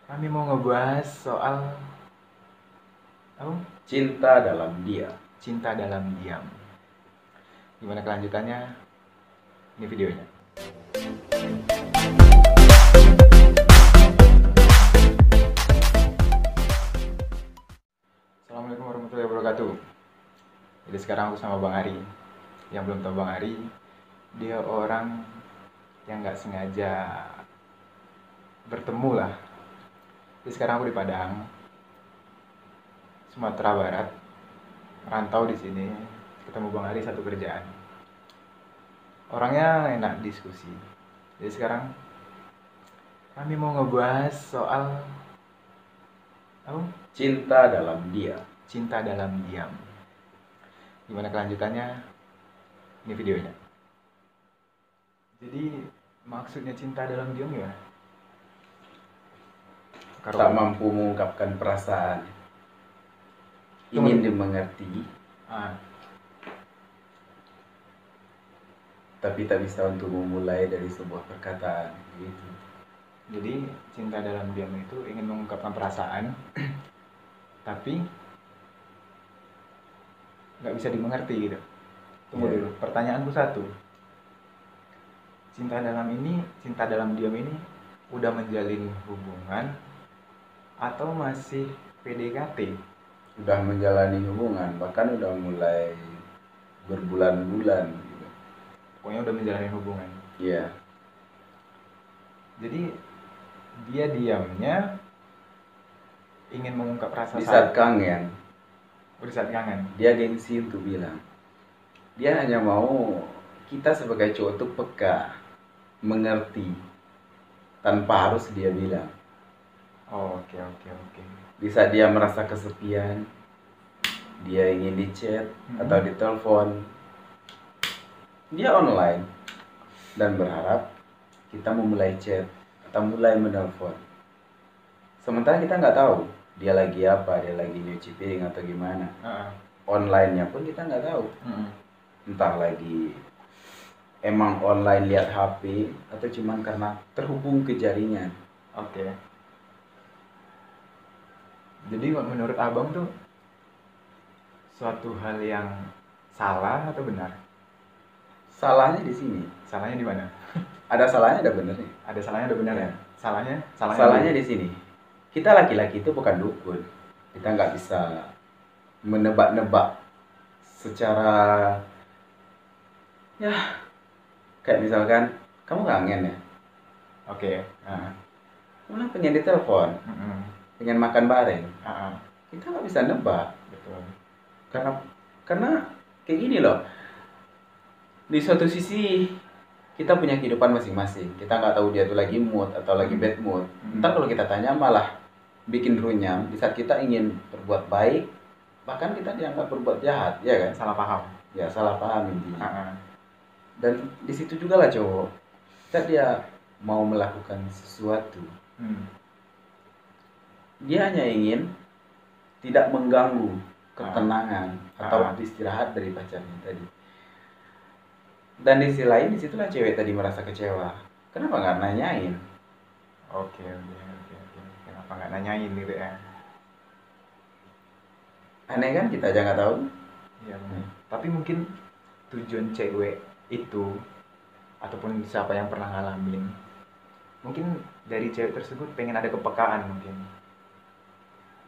Kami mau ngebahas soal apa? Cinta dalam dia. Cinta dalam diam. Gimana kelanjutannya? Ini videonya. Assalamualaikum warahmatullahi wabarakatuh. Jadi sekarang aku sama Bang Ari. Yang belum tahu Bang Ari, dia orang yang nggak sengaja bertemu lah. Jadi sekarang aku di Padang, Sumatera Barat, merantau di sini, ketemu Bang Ari satu kerjaan. Orangnya enak diskusi. Jadi sekarang kami mau ngebahas soal apa? Cinta dalam dia. Cinta dalam diam. Gimana kelanjutannya? Ini videonya. Jadi maksudnya cinta dalam diam ya? Tak mampu mengungkapkan perasaan. Ingin dimengerti, Ah, tapi tak bisa untuk memulai dari sebuah perkataan. Gitu. jadi cinta dalam diam itu ingin mengungkapkan perasaan, tapi nggak bisa dimengerti gitu. Tunggu Iya. dulu. Pertanyaanku satu. Cinta dalam diam ini udah menjalin hubungan atau masih PDKT? Udah menjalani hubungan, bahkan udah mulai berbulan-bulan. Gitu. Pokoknya udah menjalani hubungan. Iya. Jadi dia diamnya ingin mengungkap rasa Di saat sayang. kangen, Di saat kangen. dia gengsi untuk bilang. Dia hanya mau kita sebagai cowok tuh peka, mengerti, tanpa harus dia bilang. Oh, oke. Di saat dia merasa kesepian, dia ingin di chat atau di telepon, dia online dan berharap kita memulai chat atau mulai menelpon. Sementara kita nggak tahu dia lagi apa, dia lagi nyuci piring atau gimana. Online-nya pun kita nggak tahu. Entah lagi emang online lihat HP atau cuman karena terhubung ke jaringan. Oke. Jadi menurut abang tuh suatu hal yang salah atau benar? Salahnya di sini. Salahnya di mana? Ada salahnya, ada benernya. Ada salahnya, ada benar ya? Salahnya di sini. Kita laki-laki itu bukan dukun. Kita nggak bisa menebak-nebak secara ya kayak misalkan kamu kangen ya. Oke. Kamu pengen ditelepon, pengen makan bareng. Kita nggak bisa nebak. Betul. Karena kayak gini loh. Di suatu sisi kita punya kehidupan masing-masing. Kita nggak tahu dia tuh lagi mood atau lagi bad mood. Ntar kalau kita tanya malah bikin runyam. Di saat kita ingin berbuat baik, bahkan kita dianggap berbuat jahat, ya kan? Salah paham. Ya salah paham intinya. Dan di situ juga lah cowok. Saat dia mau melakukan sesuatu, dia hanya ingin tidak mengganggu ketenangan atau istirahat dari pacarnya tadi. Dan di sisi lain, disitulah cewek tadi merasa kecewa. Kenapa nggak nanyain? Oke. Kenapa nggak nanyain gitu ya? Aneh kan, kita aja nggak tahu. Iya benar. Tapi mungkin tujuan cewek itu ataupun siapa yang pernah ngalamin, mungkin dari cewek tersebut pengen ada kepekaan mungkin.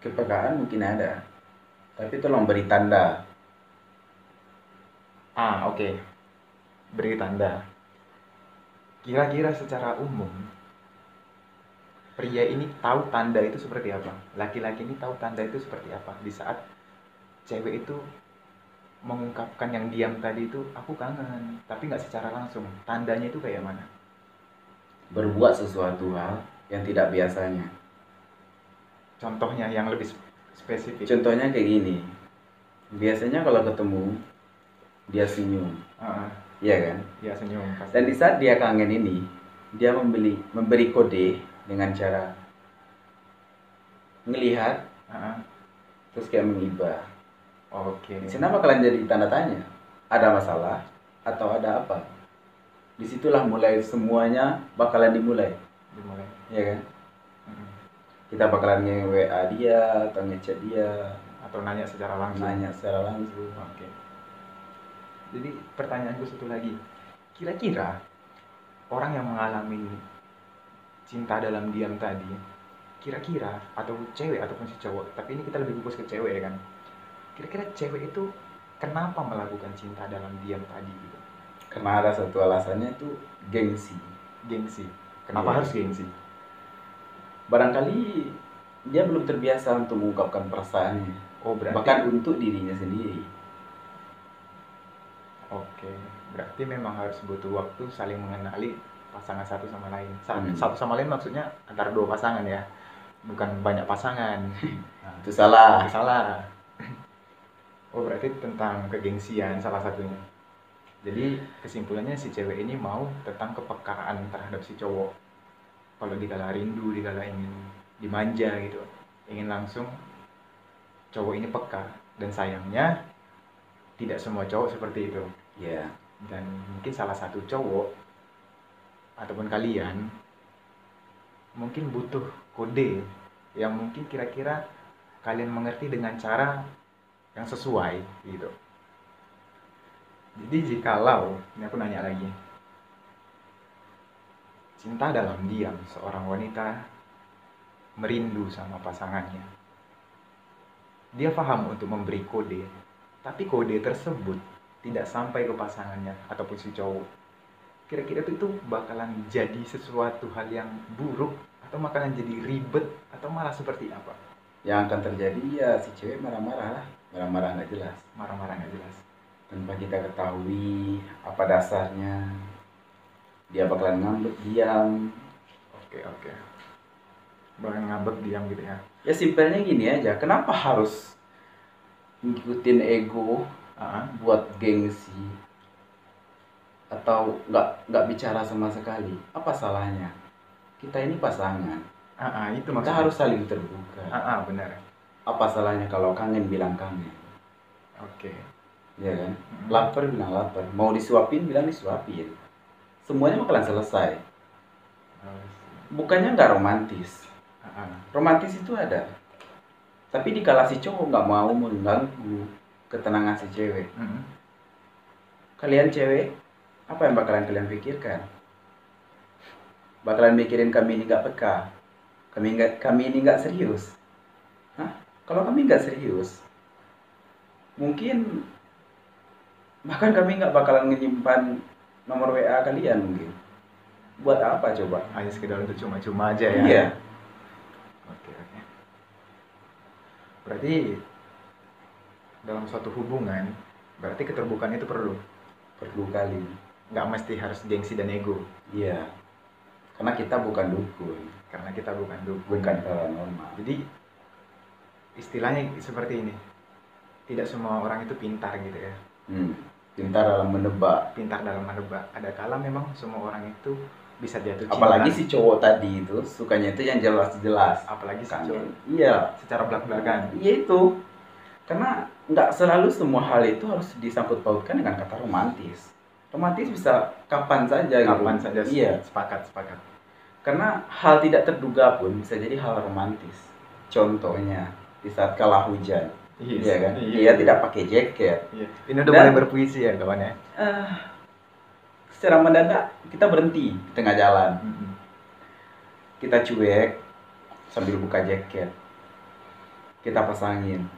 Kepekaan mungkin ada, tapi tolong beri tanda. Oke. Beri tanda. Kira-kira secara umum pria ini tahu tanda itu seperti apa? Laki-laki ini tahu tanda itu seperti apa? Di saat cewek itu mengungkapkan yang diam tadi itu, aku kangen, tapi nggak secara langsung. Tandanya itu kayak mana? Berbuat sesuatu hal yang tidak biasanya. Contohnya yang lebih spesifik. Contohnya kayak gini. Biasanya kalau ketemu, dia senyum. Iya kan? Iya senyum. Pasti. Dan di saat dia kangen ini, dia memberi kode dengan cara ngelihat, terus kayak mengibah. Oke. Kenapa kalian jadi tanda tanya? Ada masalah atau ada apa? Disitulah mulai semuanya bakalan dimulai. Iya kan? Kita bakalan nge-WA dia atau ngechat dia, atau nanya secara langsung. nanya secara langsung. Oke. Jadi pertanyaanku satu lagi, kira-kira orang yang mengalami cinta dalam diam tadi, kira-kira atau cewek ataupun si cowok, tapi ini kita lebih fokus ke cewek ya kan, kira-kira cewek itu kenapa melakukan cinta dalam diam tadi gitu? Karena ada satu alasannya itu gengsi. Gengsi. Kenapa Iya. harus gengsi? Barangkali dia belum terbiasa untuk mengungkapkan perasaannya, Oh berarti. bahkan untuk dirinya sendiri. Oke, berarti memang harus butuh waktu saling mengenali pasangan satu sama lain. Hmm. Satu sama lain maksudnya antara dua pasangan ya, bukan banyak pasangan. Nah, Itu salah. itu salah. Oh berarti tentang kegengsian salah satunya. Jadi kesimpulannya si cewek ini mau tentang kepekaan terhadap si cowok. Kalau dikala rindu, dikala ingin dimanja gitu, ingin langsung, cowok ini peka. Dan sayangnya tidak semua cowok seperti itu. Ya. Dan mungkin salah satu cowok ataupun kalian mungkin butuh kode yang mungkin kira-kira kalian mengerti dengan cara yang sesuai gitu. Jadi jikalau, ini aku nanya lagi, cinta dalam diam seorang wanita merindu sama pasangannya, dia paham untuk memberi kode, tapi kode tersebut tidak sampai ke pasangannya ataupun si cowok, kira-kira itu bakalan jadi sesuatu hal yang buruk atau bakalan jadi ribet atau malah seperti apa? Yang akan terjadi ya si cewek marah-marah lah, marah-marah nggak jelas. Marah-marah nggak jelas. Tanpa kita ketahui apa dasarnya, dia bakalan ngambek diam. Oke. Bakalan ngambek diam gitu ya. Ya simpelnya gini aja, kenapa harus ngikutin ego buat gengsi atau nggak bicara sama sekali? Apa salahnya? Kita ini pasangan, Itu kita maksudnya. harus saling terbuka. Benar. Apa salahnya kalau kangen bilang kangen, Oke. ya kan? Lapar bilang lapar, mau disuapin bilang disuapin, semuanya bakalan selesai. Bukannya nggak romantis, romantis itu ada, tapi dikala si cowok nggak mau mengganggu ketenangan si cewek, kalian cewek apa yang bakalan kalian pikirkan? Bakalan mikirin kami ini nggak peka, kami ini nggak serius. Kalau kami nggak serius, mungkin bahkan kami nggak bakalan menyimpan nomor WA kalian mungkin. Buat apa coba? Hanya sekedar untuk cuma-cuma aja ya. Iya. Oke. Berarti dalam suatu hubungan, berarti keterbukaan itu perlu kali. Nggak mesti harus gengsi dan ego. Iya. Karena kita bukan dukun, bukan paranormal. Jadi istilahnya seperti ini, tidak semua orang itu pintar gitu ya. Pintar dalam menebak. Ada kala memang semua orang itu bisa jatuh cinta. Apalagi si cowok tadi itu sukanya itu yang jelas-jelas. Apalagi si Kangen. cowok. Iya. Secara belak-belakan. Iya itu. Karena nggak selalu semua hal itu harus disangkut pautkan dengan kata romantis. Romantis bisa kapan saja. Kapan saja. Iya. Sepakat. Karena hal tidak terduga pun bisa jadi hal romantis. Contohnya di saat kala hujan. Iya kan? Dia tidak pakai jaket. Iya. Ini udah mulai berpuisi ya kawan ya. Secara mendadak kita berhenti di tengah jalan. Kita cuek sambil buka jaket. Kita pasangin.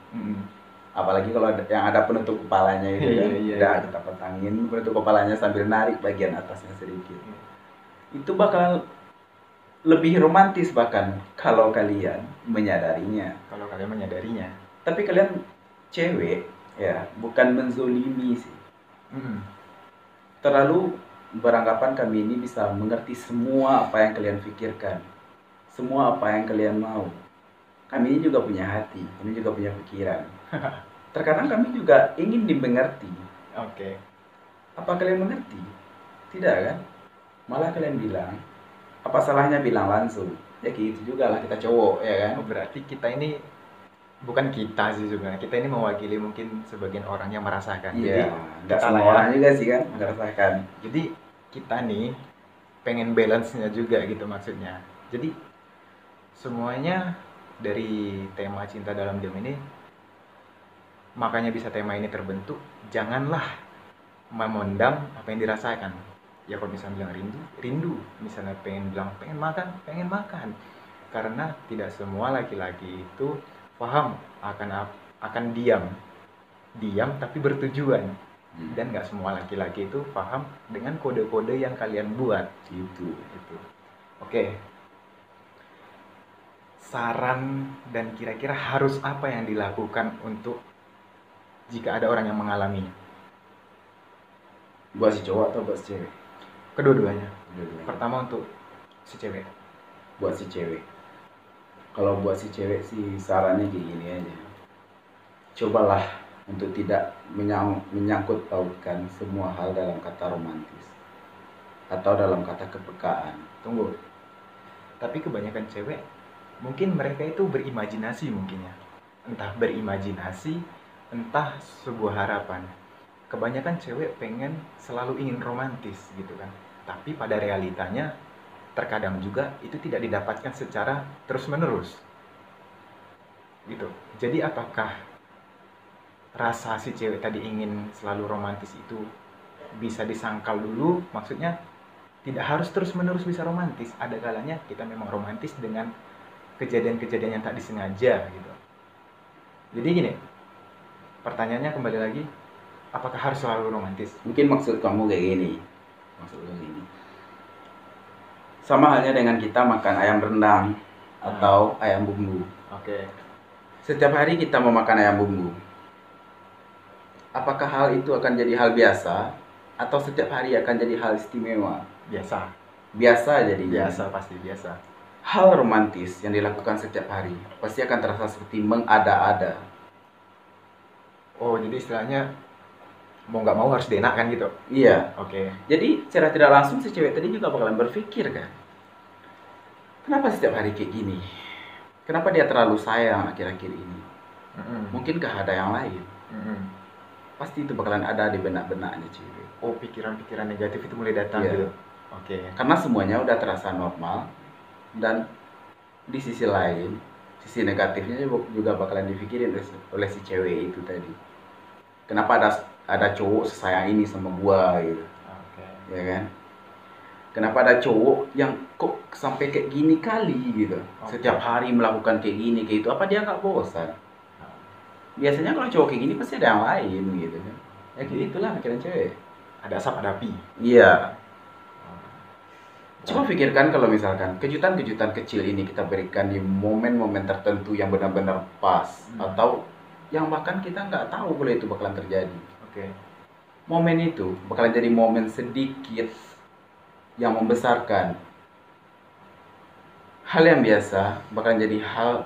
Apalagi kalau yang ada penutup kepalanya itu kan. Iya. Kita pasangin penutup kepalanya sambil narik bagian atasnya sedikit. Itu bakal lebih romantis bahkan kalau kalian menyadarinya. Tapi kalian cewek ya, bukan menzolimi sih. Terlalu beranggapan kami ini bisa mengerti semua apa yang kalian pikirkan, semua apa yang kalian mau. Kami ini juga punya hati, kami juga punya pikiran. Terkadang kami juga ingin dimengerti. Oke. Apa kalian mengerti? Tidak kan? Malah kalian bilang, apa salahnya bilang langsung? Ya gitu juga lah, kita cowok ya kan. Berarti kita ini, bukan kita sih sebenarnya, kita ini mewakili mungkin sebagian orang yang merasakan. Iya, nggak kita semua orang juga sih kan merasakan. Jadi kita nih pengen balance-nya juga gitu maksudnya. Jadi semuanya dari tema cinta dalam diam ini, makanya bisa tema ini terbentuk, janganlah memendam apa yang dirasakan. Ya kalau misalnya bilang rindu, rindu. Misalnya pengen bilang pengen makan, pengen makan. Karena tidak semua laki-laki itu paham akan diam. Diam tapi bertujuan. Dan nggak semua laki-laki itu paham dengan kode-kode yang kalian buat. Itu. Oke. Saran dan kira-kira harus apa yang dilakukan untuk jika ada orang yang mengalaminya? Buat si cowok atau buat si cewek? Kedua-duanya. Dua-duanya. Pertama untuk si cewek. Buat si cewek. Kalau buat si cewek sih sarannya kayak gini aja. Cobalah untuk tidak menyangkut pautkan semua hal dalam kata romantis atau dalam kata kepekaan. Tunggu. Tapi kebanyakan cewek mungkin mereka itu berimajinasi mungkin ya. Entah berimajinasi, entah sebuah harapan. Kebanyakan cewek pengen selalu ingin romantis gitu kan. Tapi pada realitanya terkadang juga itu tidak didapatkan secara terus-menerus. Gitu. Jadi apakah rasa si cewek tadi ingin selalu romantis itu bisa disangkal dulu? Maksudnya tidak harus terus-menerus bisa romantis. Ada kalanya kita memang romantis dengan kejadian-kejadian yang tak disengaja gitu. Jadi gini, pertanyaannya kembali lagi, apakah harus selalu romantis? Mungkin maksud kamu kayak gini. Sama halnya dengan kita makan ayam rendang atau ayam bumbu. Oke. Setiap hari kita mau makan ayam bumbu. Apakah hal itu akan jadi hal biasa atau setiap hari akan jadi hal istimewa? Biasa. Biasa jadi. Biasa, pasti biasa. Hal romantis yang dilakukan setiap hari pasti akan terasa seperti mengada-ada. Oh, jadi istilahnya mau nggak mau harus dienakkan gitu. Iya. Oke. Jadi secara tidak langsung si cewek tadi juga bakalan berpikir kan, kenapa setiap hari kayak gini? Kenapa dia terlalu sayang akhir-akhir ini? Mungkinkah ada yang lain? Pasti itu bakalan ada di benak-benaknya cewek. Oh, pikiran-pikiran negatif itu mulai datang Iya. gitu. Oke. Karena semuanya udah terasa normal, dan di sisi lain, sisi negatifnya juga bakalan dipikirin oleh si cewek itu tadi. Kenapa ada cowok sesayang ini sama gua gitu, Oke. ya kan? Kenapa ada cowok yang kok sampai kayak gini kali gitu, setiap hari melakukan kayak gini kayak itu, apa dia nggak bosan? Biasanya kalau cowok kayak gini pasti ada yang lain gitu kan. Ya kayak itulah pikiran cewek. Ada asap, ada api. Iya. Coba pikirkan kalau misalkan kejutan-kejutan kecil ini kita berikan di momen-momen tertentu yang benar-benar pas, atau yang bahkan kita nggak tahu kalau itu bakalan terjadi. Oke. Momen itu bakalan jadi momen sedikit yang membesarkan. Hal yang biasa bakalan jadi hal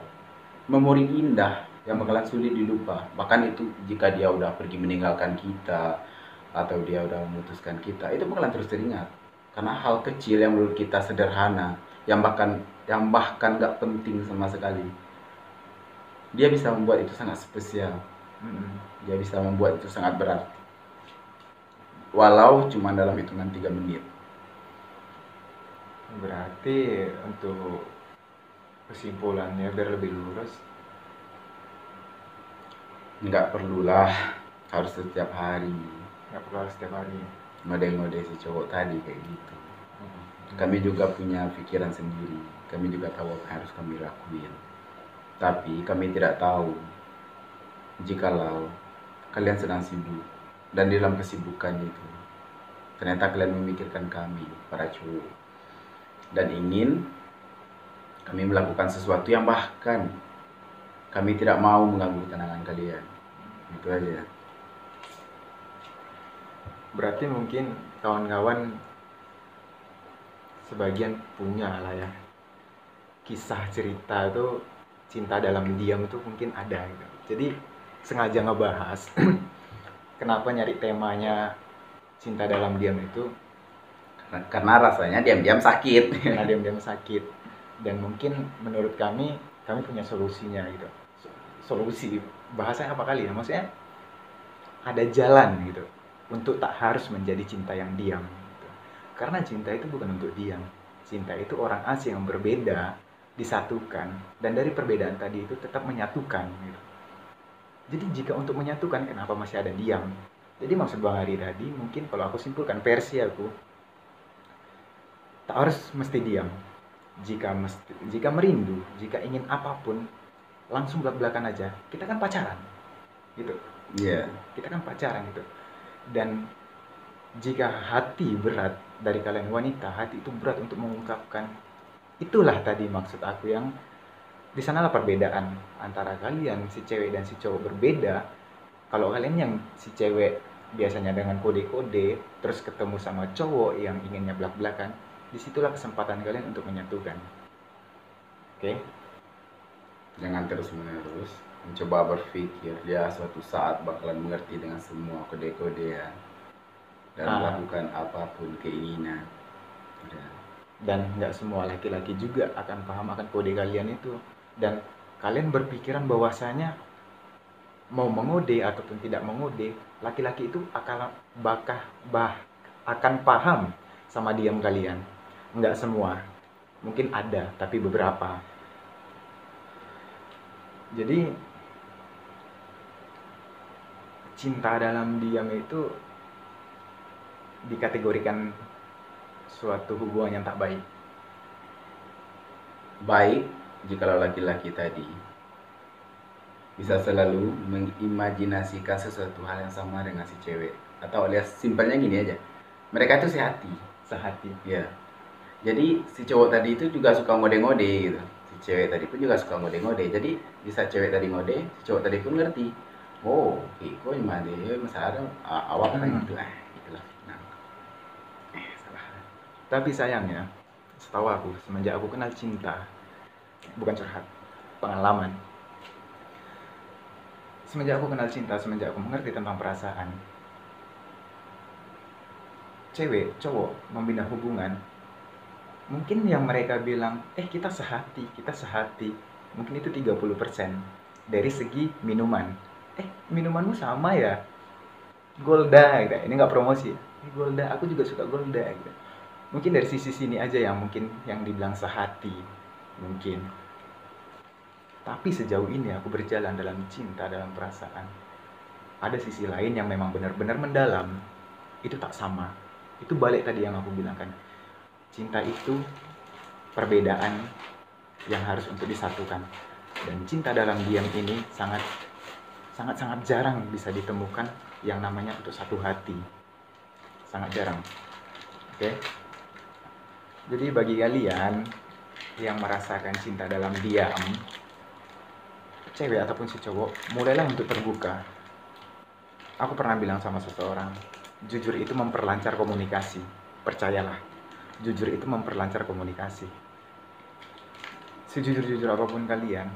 memori indah yang bakalan sulit dilupa. Bahkan itu jika dia udah pergi meninggalkan kita atau dia udah memutuskan kita, itu bakalan terus teringat. Karena hal kecil yang menurut kita sederhana, yang bahkan nggak penting sama sekali, dia bisa membuat itu sangat spesial. Dia bisa membuat itu sangat berarti, walau cuma dalam hitungan 3 menit. Berarti untuk kesimpulannya biar lebih lurus, Nggak perlulah harus setiap hari nggak perlu harus setiap hari. ngode-ngode si cowok tadi kayak gitu. Kami juga punya pikiran sendiri, kami juga tahu apa yang harus kami lakuin. Tapi kami tidak tahu jikalau kalian sedang sibuk, dan di dalam kesibukan itu ternyata kalian memikirkan kami, para cowok, dan ingin kami melakukan sesuatu yang bahkan kami tidak mau mengganggu ketenangan kalian. Itu aja. Berarti mungkin kawan-kawan sebagian punya lah ya kisah cerita itu, cinta dalam diam itu mungkin ada gitu. Jadi sengaja ngebahas kenapa nyari temanya cinta dalam diam itu, Karena rasanya diam-diam sakit. karena diam-diam sakit. Dan mungkin menurut kami punya solusinya gitu. Solusi bahasanya apa kali ya, maksudnya ada jalan gitu untuk tak harus menjadi cinta yang diam gitu. Karena cinta itu bukan untuk diam, cinta itu orang asing yang berbeda disatukan, dan dari perbedaan tadi itu tetap menyatukan gitu. Jadi jika untuk menyatukan, kenapa masih ada diam? Jadi maksud Bang Ari tadi, mungkin kalau aku simpulkan versi aku, tak harus mesti diam. Jika merindu, jika ingin apapun, langsung belak-belakan aja. Kita kan pacaran, gitu. Iya. Kita kan pacaran gitu. Dan jika hati berat dari kalian wanita, hati itu berat untuk mengungkapkan, itulah tadi maksud aku yang di sanalah perbedaan antara kalian si cewek dan si cowok berbeda. Kalau kalian yang si cewek biasanya dengan kode-kode terus ketemu sama cowok yang inginnya belak-belakan, disitulah kesempatan kalian untuk menyatukan. Oke? Jangan terus-menerus mencoba berpikir dia suatu saat bakalan mengerti dengan semua kode-kodean dan melakukan apapun keinginan. Udah. Dan nggak semua laki-laki juga akan paham akan kode kalian itu. Dan kalian berpikiran bahwasanya mau mengode ataupun tidak mengode, laki-laki itu akan paham sama diam kalian. Nggak semua, mungkin ada, tapi beberapa. Jadi cinta dalam diam itu dikategorikan suatu hubungan yang tak baik. Baik jikalau laki-laki tadi bisa selalu mengimajinasikan sesuatu hal yang sama dengan si cewek. Atau alias simpelnya gini aja, mereka itu sehati. Ya. Jadi si cowok tadi itu juga suka ngode-ngode gitu. Si cewek tadi pun juga suka ngode-ngode. Jadi bisa cewek tadi ngode, si cowok tadi pun ngerti. Oh, kok gimana deh, masalah awak kan gitu lah. Itulah. Nah. Salah. Tapi sayangnya, setahu aku, semenjak aku kenal cinta, bukan curhat, pengalaman. Semenjak aku kenal cinta, semenjak aku mengerti tentang perasaan, cewek, cowok membina hubungan, mungkin yang mereka bilang, kita sehati, mungkin itu 30% dari segi minuman. Minumanmu sama ya? Golda, gitu. Ini nggak promosi. Golda, aku juga suka Golda, gitu. Mungkin dari sisi sini aja yang mungkin yang dibilang sehati, mungkin. Tapi sejauh ini aku berjalan dalam cinta, dalam perasaan, ada sisi lain yang memang benar-benar mendalam. Itu tak sama. Itu balik tadi yang aku bilang kan. Cinta itu perbedaan yang harus untuk disatukan. Dan cinta dalam diam ini sangat jarang bisa ditemukan yang namanya untuk satu hati. Sangat jarang. Oke? Jadi bagi kalian yang merasakan cinta dalam diam, cewek ataupun si cowok, mulailah untuk terbuka. Aku pernah bilang sama seseorang, jujur itu memperlancar komunikasi. Percayalah, jujur itu memperlancar komunikasi. Sejujur-jujur apapun kalian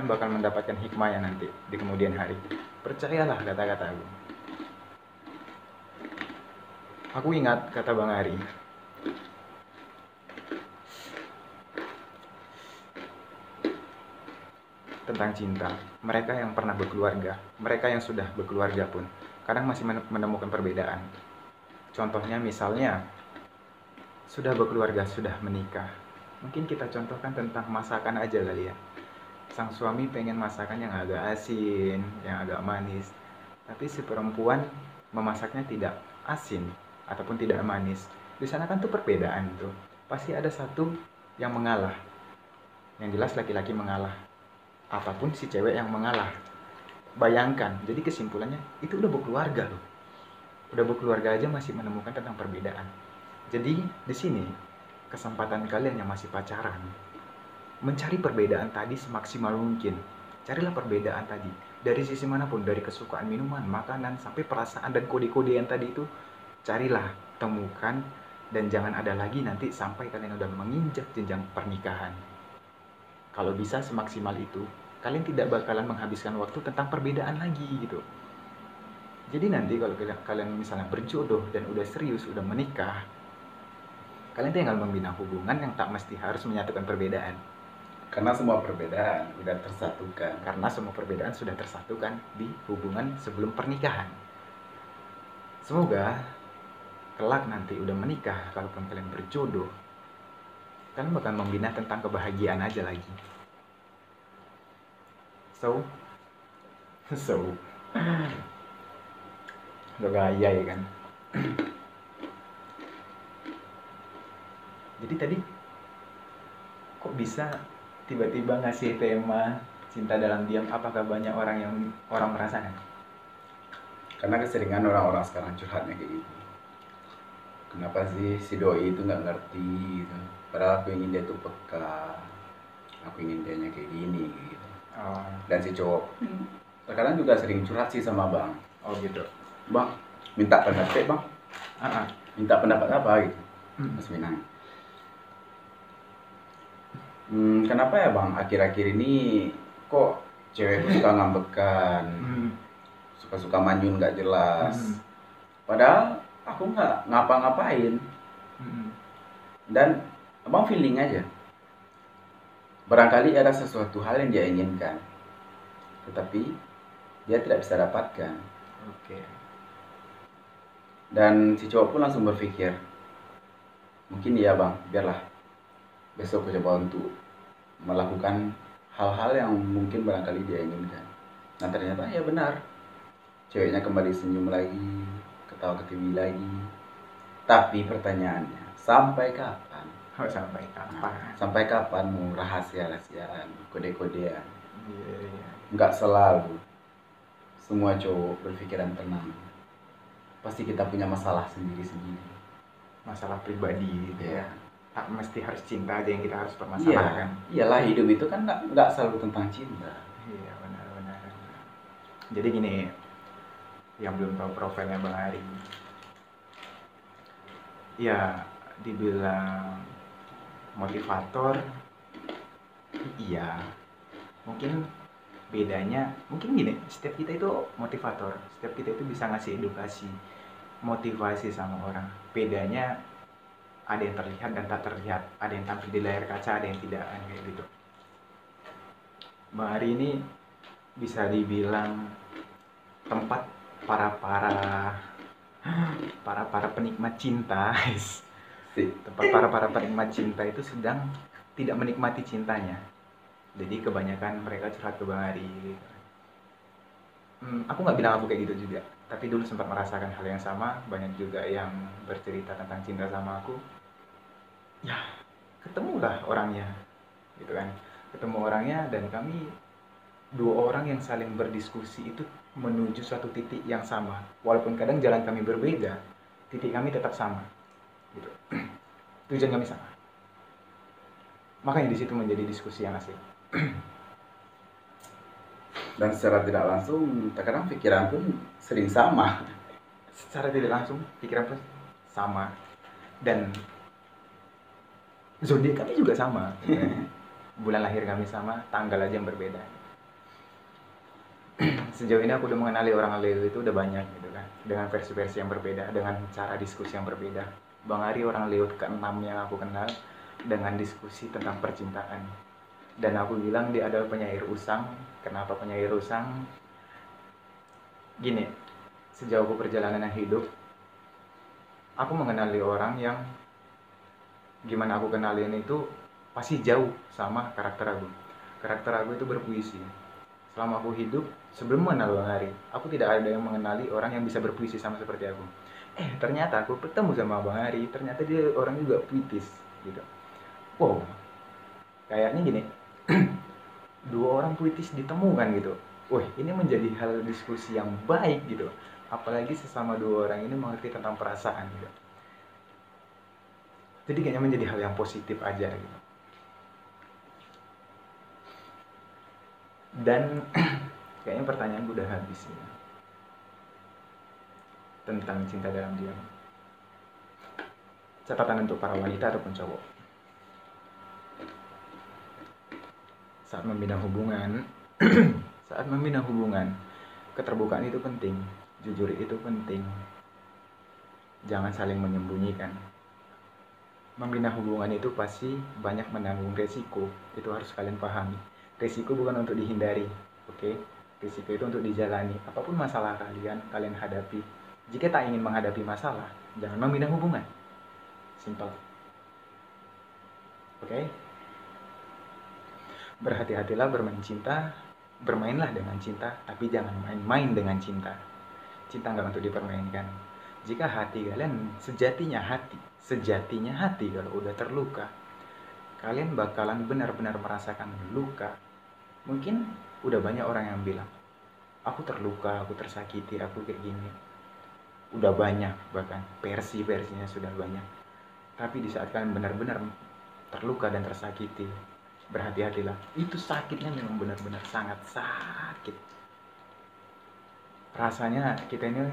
bakal mendapatkan hikmahnya nanti di kemudian hari. Percayalah kata-kata aku. Aku ingat kata Bang Ari, tentang cinta. Mereka yang pernah berkeluarga, mereka yang sudah berkeluarga pun kadang masih menemukan perbedaan. Contohnya misalnya sudah berkeluarga, sudah menikah. Mungkin kita contohkan tentang masakan aja kali ya. Sang suami pengen masakan yang agak asin, yang agak manis. Tapi si perempuan memasaknya tidak asin ataupun tidak manis. Di sana kan tuh perbedaan tuh. Pasti ada satu yang mengalah. Yang jelas laki-laki mengalah. Ataupun si cewek yang mengalah. Bayangkan, jadi kesimpulannya itu udah berkeluarga loh. Udah berkeluarga aja masih menemukan tentang perbedaan. Jadi di sini kesempatan kalian yang masih pacaran mencari perbedaan tadi semaksimal mungkin. Carilah perbedaan tadi dari sisi manapun, dari kesukaan minuman, makanan, sampai perasaan dan kode-kodean tadi itu. Carilah, temukan, dan jangan ada lagi nanti sampai kalian udah menginjak jenjang pernikahan. Kalau bisa semaksimal itu, kalian tidak bakalan menghabiskan waktu tentang perbedaan lagi gitu. Jadi nanti kalau kalian misalnya berjodoh dan udah serius, udah menikah, kalian tinggal membina hubungan yang tak mesti harus menyatukan perbedaan. Karena semua perbedaan sudah tersatukan. Karena semua perbedaan sudah tersatukan di hubungan sebelum pernikahan. Semoga kelak nanti udah menikah, kalaupun kalian berjodoh, kan bakal membina tentang kebahagiaan aja lagi. So udah gaya ya kan. Jadi tadi kok bisa tiba-tiba ngasih tema cinta dalam diam? Apakah banyak orang merasakan? Karena keseringan orang-orang sekarang curhatnya kayak gitu. Kenapa sih si doi itu nggak ngerti gitu. Padahal aku ingin dia tuh peka. Aku ingin dianya kayak gini gitu. Oh, Dan si cowok terkadang juga sering curhat sih sama bang. oh gitu. Bang, minta pendapat bang. Minta pendapat apa gitu. Mas Minang. Kenapa ya bang akhir-akhir ini kok cewek suka ngambekan, suka-suka manyun nggak jelas. Padahal aku nggak ngapa-ngapain. Dan abang feeling aja. Barangkali ada sesuatu hal yang dia inginkan, tetapi dia tidak bisa dapatkan. Oke. Dan si cowok pun langsung berpikir, mungkin iya bang, biarlah besok aku coba untuk melakukan hal-hal yang mungkin barangkali dia inginkan. Nah ternyata ya benar, ceweknya kembali senyum lagi, ketawa ke TV lagi. Tapi pertanyaannya, sampai kapan? Oh, sampai kapan? Sampai kapan mau rahasia-rahasiaan, kode-kodean? Iya. Nggak selalu semua cowok berpikiran tenang. Pasti kita punya masalah sendiri-sendiri. Masalah pribadi gitu ya. Ya. Tak mesti harus cinta aja yang kita harus permasalahkan. Iyalah hidup itu kan nggak selalu tentang cinta. Iya, benar. Jadi gini, yang belum tahu profilnya Bang Ari, ya dibilang motivator, iya. Mungkin bedanya, mungkin gini, setiap kita itu motivator, setiap kita itu bisa ngasih edukasi, motivasi sama orang. Bedanya ada yang terlihat dan tak terlihat, ada yang tampil di layar kaca, ada yang tidak, kayak gitu. Bang Ari ini bisa dibilang tempat para penikmat cinta, tempat para penikmat cinta itu sedang tidak menikmati cintanya. Jadi kebanyakan mereka curhat ke Bang Ari. Aku nggak bilang aku kayak gitu juga, tapi dulu sempat merasakan hal yang sama. Banyak juga yang bercerita tentang cinta sama aku. Ya, ketemulah orangnya, gitu kan. Ketemu orangnya dan kami dua orang yang saling berdiskusi itu menuju suatu titik yang sama. Walaupun kadang jalan kami berbeda, titik kami tetap sama, gitu. Tujuan kami sama. Makanya di situ menjadi diskusi yang asik. Dan secara tidak langsung, terkadang pikiran pun sering sama. Secara tidak langsung pikiran pun sama, dan zodiak kami juga sama, gitu kan. Bulan lahir kami sama, tanggal aja yang berbeda. Sejauh ini aku udah mengenali orang Leo itu udah banyak gitu kan, dengan versi-versi yang berbeda, dengan cara diskusi yang berbeda. Bang Ari orang Leo ke-6 yang aku kenal, dengan diskusi tentang percintaan. Dan aku bilang dia adalah penyair usang. Kenapa penyair usang? Gini, sejauh aku perjalanan hidup, aku mengenali orang yang gimana aku kenalin itu pasti jauh sama karakter aku. Karakter aku itu berpuisi. Selama aku hidup, sebelum mengenal Bang Ari, aku tidak ada yang mengenali orang yang bisa berpuisi sama seperti aku. Ternyata aku ketemu sama Bang Ari, ternyata dia orang juga puitis gitu. Wow, kayaknya gini, dua orang puitis ditemukan gitu. Wah, ini menjadi hal diskusi yang baik gitu. Apalagi sesama dua orang ini mengerti tentang perasaan gitu. Jadi kayaknya menjadi hal yang positif aja gitu. Dan kayaknya pertanyaan gue udah habis ya, tentang cinta dalam diam. Catatan untuk para wanita ataupun cowok, saat membina hubungan, keterbukaan itu penting, jujur itu penting, jangan saling menyembunyikan. Membina hubungan itu pasti banyak menanggung resiko, itu harus kalian pahami. Resiko bukan untuk dihindari, oke? Resiko itu untuk dijalani. Apapun masalah kalian hadapi. Jika tak ingin menghadapi masalah, jangan membina hubungan. Simpel. Oke? Berhati-hatilah bermain cinta, bermainlah dengan cinta, tapi jangan main-main dengan cinta. Cinta nggak untuk dipermainkan. Jika hati kalian sejatinya hati kalau udah terluka, kalian bakalan benar-benar merasakan luka. Mungkin udah banyak orang yang bilang, aku terluka, aku tersakiti, aku kayak gini. Udah banyak, bahkan versi-versinya sudah banyak. Tapi di saat kalian benar-benar terluka dan tersakiti, berhati-hatilah. Itu sakitnya memang benar-benar sangat sakit. Rasanya kita ini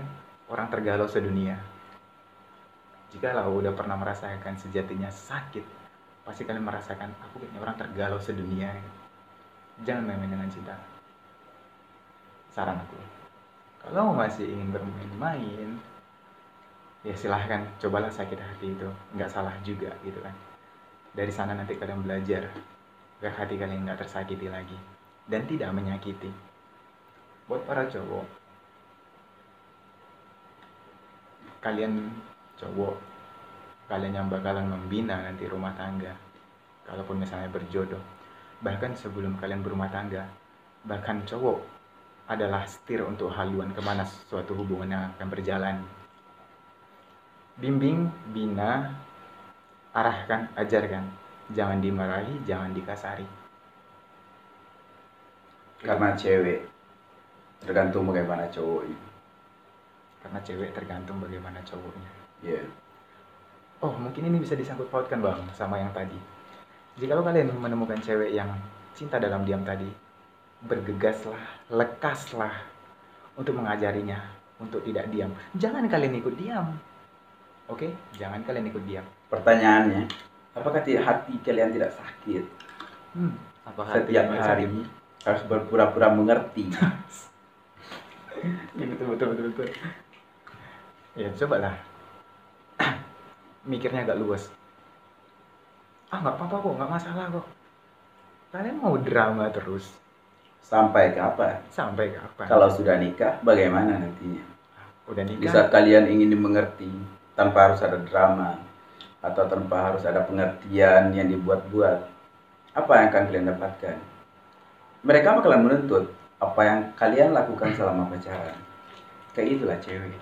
orang tergalau sedunia. Jikalau udah pernah merasakan sejatinya sakit, pasti kalian merasakan aku kayaknya orang tergalau sedunia. Jangan main-main dengan cinta. Saran aku. Kalau masih ingin bermain-main, ya silahkan, cobalah sakit hati itu. Nggak salah juga gitu kan. Dari sana nanti kalian belajar agar hati kalian nggak tersakiti lagi dan tidak menyakiti. Buat para cowok, kalian cowok, kalian yang bakalan membina nanti rumah tangga, kalaupun misalnya berjodoh, bahkan sebelum kalian berumah tangga, bahkan cowok adalah setir untuk haluan kemana suatu hubungan yang akan berjalan. Bimbing, bina, arahkan, ajarkan. Jangan dimarahi, jangan dikasari. Karena cewek tergantung bagaimana cowoknya. Karena cewek tergantung bagaimana cowoknya. Iya. Oh, mungkin ini bisa disangkut pautkan bang sama yang tadi. Jikalau kalian menemukan cewek yang cinta dalam diam tadi, bergegaslah, lekaslah untuk mengajarinya untuk tidak diam. Jangan kalian ikut diam. Oke? Jangan kalian ikut diam. Pertanyaannya, apakah hati kalian tidak sakit? Apakah Setiap hari harus berpura-pura mengerti. Ya, betul. Ya, cobalah. Mikirnya agak luas. Nggak apa-apa kok, nggak masalah kok. Kalian mau drama terus? Sampai kapan? Sampai kapan? Kalau sudah nikah, bagaimana nantinya? Udah Di nikah? saat kalian ingin dimengerti, tanpa harus ada drama, atau tanpa harus ada pengertian yang dibuat-buat, apa yang akan kalian dapatkan? Mereka bakalan menuntut apa yang kalian lakukan selama pacaran. Kayak itulah cewek.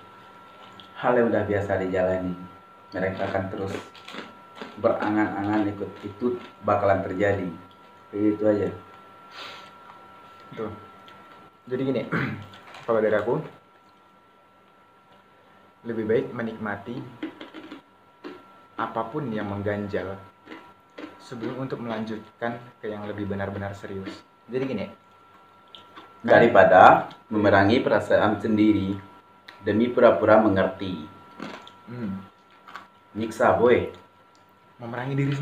Hal yang udah biasa dijalani, mereka akan terus berangan-angan ikut itu bakalan terjadi. Kayak gitu aja. Tuh. Jadi gini, kalau dari aku, lebih baik menikmati apapun yang mengganjal sebelum untuk melanjutkan ke yang lebih benar-benar serius. Jadi gini, daripada memerangi perasaan sendiri demi pura-pura mengerti. Nyiksa boy. Memerangi diri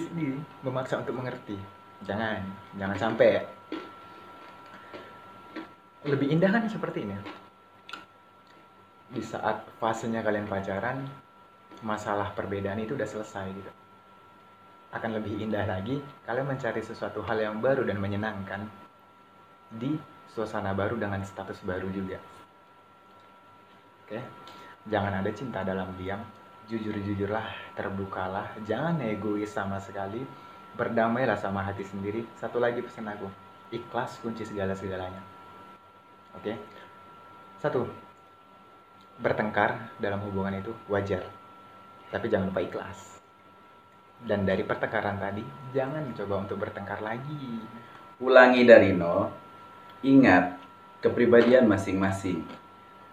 sendiri, memaksa untuk mengerti. Jangan sampai. Lebih indah kan seperti ini. Di saat fasenya kalian pacaran, masalah perbedaan itu udah selesai gitu. Akan lebih indah lagi kalian mencari sesuatu hal yang baru dan menyenangkan di suasana baru dengan status baru juga. Oke? Jangan ada cinta dalam diam. Jujur-jujurlah, terbukalah, jangan egois sama sekali. Berdamailah sama hati sendiri. Satu lagi pesan aku, ikhlas kunci segala-segalanya. Oke? 1. Bertengkar dalam hubungan itu wajar, tapi jangan lupa ikhlas. Dan dari pertengkaran tadi, jangan coba untuk bertengkar lagi. Ulangi dari nol. Ingat kepribadian masing-masing.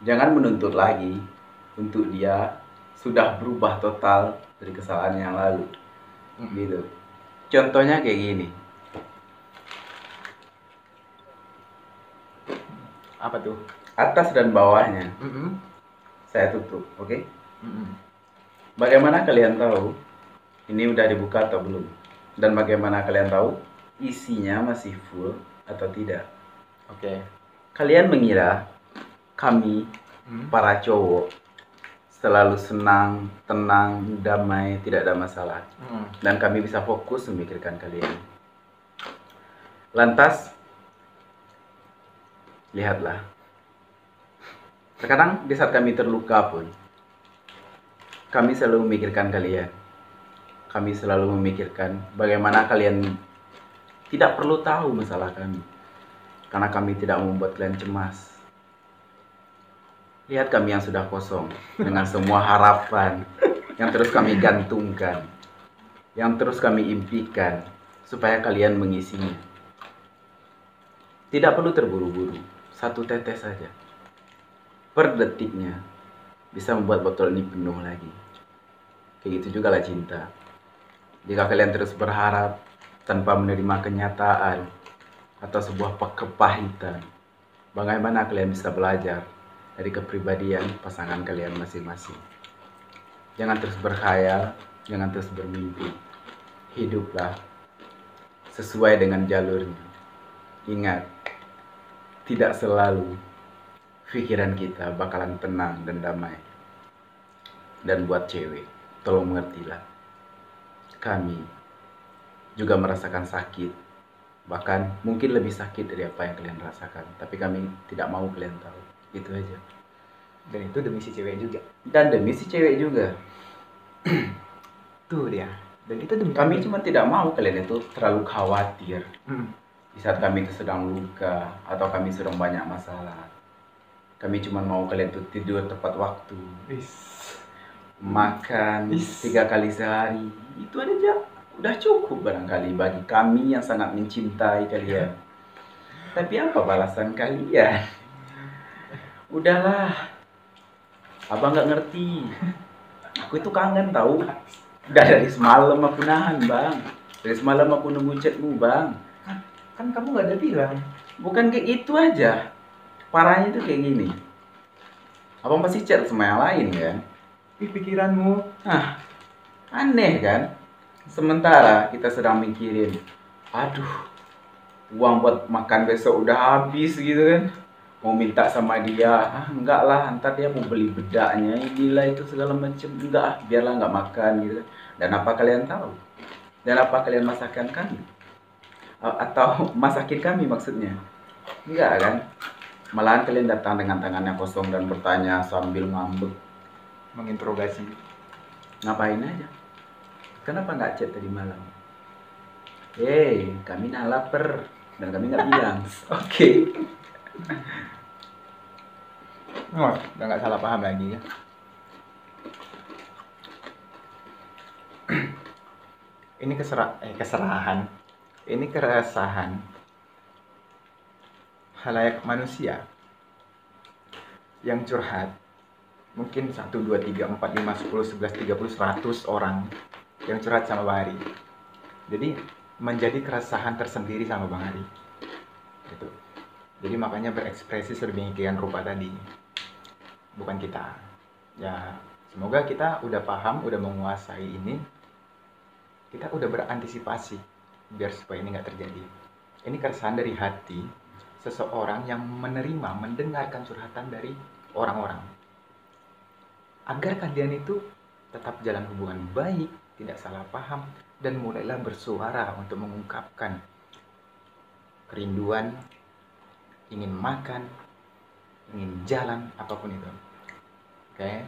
Jangan menuntut lagi untuk dia sudah berubah total dari kesalahan yang lalu. Gitu. Contohnya kayak gini. Apa tuh? Atas dan bawahnya. Saya tutup, oke? Bagaimana kalian tahu ini udah dibuka atau belum? Dan bagaimana kalian tahu isinya masih full atau tidak? Oke. Kalian mengira kami para cowok selalu senang, tenang, damai, tidak ada masalah. Dan kami bisa fokus memikirkan kalian. Lantas, lihatlah. Terkadang di saat kami terluka pun, kami selalu memikirkan kalian. kami selalu memikirkan bagaimana kalian tidak perlu tahu masalah kami, karena kami tidak membuat kalian cemas. Lihat kami yang sudah kosong dengan semua harapan yang terus kami gantungkan, yang terus kami impikan supaya kalian mengisinya. Tidak perlu terburu-buru, satu tetes saja per detiknya bisa membuat botol ini penuh lagi. Kayak gitu juga lah cinta. Jika kalian terus berharap tanpa menerima kenyataan atau sebuah kepahitan, bagaimana kalian bisa belajar dari kepribadian pasangan kalian masing-masing? Jangan terus berkhayal, jangan terus bermimpi. Hiduplah sesuai dengan jalurnya. Ingat, tidak selalu pikiran kita bakalan tenang dan damai. Dan buat cewek, tolong mengertilah. Kami juga merasakan sakit. Bahkan mungkin lebih sakit dari apa yang kalian rasakan. Tapi kami tidak mau kalian tahu. Itu aja. Dan itu demi si cewek juga. Dan demi si cewek juga. Tuh dia. Dan itu demi Kami cuma tidak mau kalian itu terlalu khawatir. Di saat kami itu sedang luka atau kami sedang banyak masalah. Kami cuma mau kalian tuh tidur tepat waktu, makan 3 kali sehari. Itu aja udah cukup barangkali bagi kami yang sangat mencintai kalian. Tapi apa balasan kalian? Udahlah, abang nggak ngerti. Aku itu kangen tahu. Udah dari semalam aku nahan bang. Dari semalam aku nunggu chatmu bang. Kan kamu nggak ada bilang. Bukan kayak gitu aja. Parahnya tuh kayak gini. Abang pasti chat sama yang lain kan? Pikiranmu. Aneh kan? Sementara kita sedang mikirin, aduh, uang buat makan besok udah habis gitu kan? Mau minta sama dia, enggak lah, ntar dia mau beli bedaknya, inilah itu segala macam. Enggak, biarlah nggak makan gitu kan? Dan apa kalian tahu? Dan apa kalian masakan kami? Atau masakin kami maksudnya? Enggak kan? Malahan kalian datang dengan tangannya kosong dan bertanya sambil ngambek. Menginterogasi. Ngapain aja? Kenapa nggak chat tadi malam? Kami nah lapar dan kami nggak bilang. Oke. Udah nggak salah paham lagi ya. Ini keserahan. Ini keresahan halayak manusia yang curhat. Mungkin 1, 2, 3, 4, 5, 10, 11, 30, 100 orang yang curhat sama Bang Ari. Jadi menjadi keresahan tersendiri sama Bang Ari. Gitu. Jadi makanya berekspresi sedemikian rupa tadi. Bukan kita. Ya, semoga kita udah paham, udah menguasai ini. Kita udah berantisipasi biar supaya ini nggak terjadi. Ini keresahan dari hati seseorang yang menerima, mendengarkan curhatan dari orang-orang. Agar kalian itu tetap jalan hubungan baik, tidak salah paham, dan mulailah bersuara untuk mengungkapkan kerinduan, ingin makan, ingin jalan, apapun itu. Oke?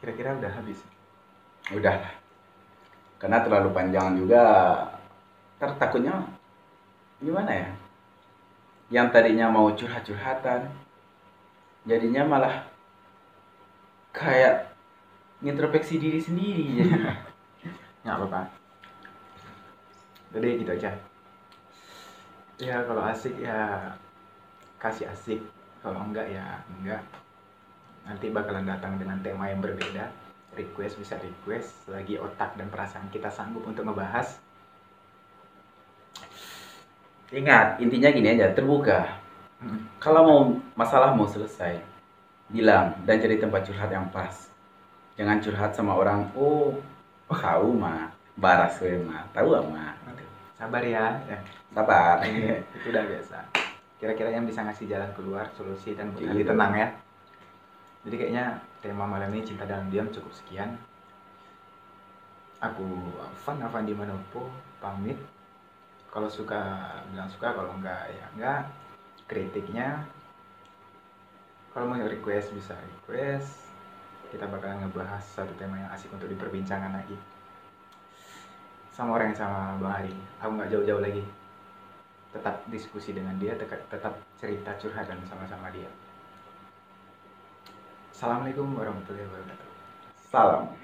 Kira-kira udah habis? Udah lah. Karena terlalu panjang juga. Takutnya gimana ya? Yang tadinya mau curhat-curhatan, jadinya malah kayak introspeksi diri sendiri. Nggak apa-apa. Jadi gitu aja. Ya kalau asik ya kasih asik, kalau enggak ya enggak. Nanti bakalan datang dengan tema yang berbeda. Request bisa request, selagi otak dan perasaan kita sanggup untuk ngebahas. Ingat, intinya gini aja, terbuka. Kalau mau masalah mau selesai, bilang dan cari tempat curhat yang pas. Jangan curhat sama orang, tahu mah, baras we mah, tahu mah. Sabar ya. Sabar. Itu udah biasa. Kira-kira yang bisa ngasih jalan keluar, solusi dan buat hati tenang ya. Jadi kayaknya tema malam ini cinta dalam diam cukup sekian. Aku Afandi Manopo pamit. Kalau suka bilang suka, kalau enggak ya enggak. Kritiknya kalau mau request bisa request. kita bakal ngebahas satu tema yang asik untuk diperbincangkan lagi sama orang yang sama Bang Ari. Aku nggak jauh-jauh lagi, tetap diskusi dengan dia, tetap cerita curhatan sama-sama dia. Assalamualaikum warahmatullahi wabarakatuh. Salam.